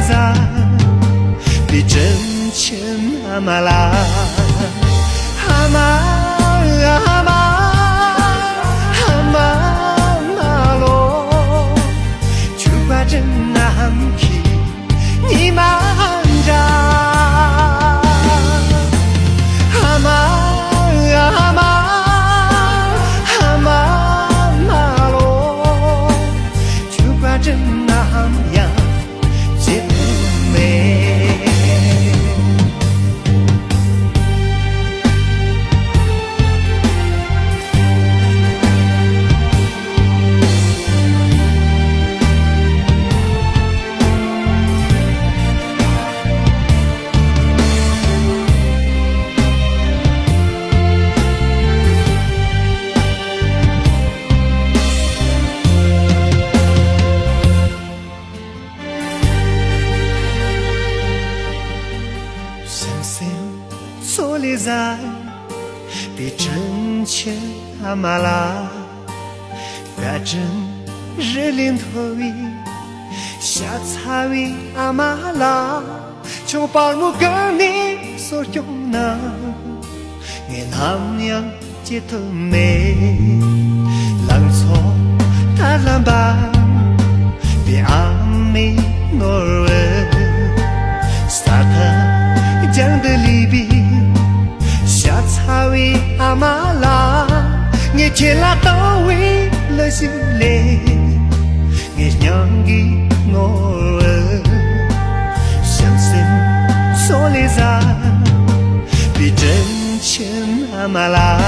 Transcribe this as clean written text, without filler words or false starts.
za Bi chân chân amala Hama hama hama malo Chupa chân nam ki Ni manja Hama hama hama malo Chupa chân nam yang错列在比真切阿玛拉，别真日临头伊下草伊阿玛拉，就把我跟你所有那，你那样街头美，浪错他浪吧，比阿美诺尔，萨特讲的离别。Sawi amala nghe chela tawi lời xin lệ nghe nyangi ngồi sáng sinh số lê ra vì chân chân amala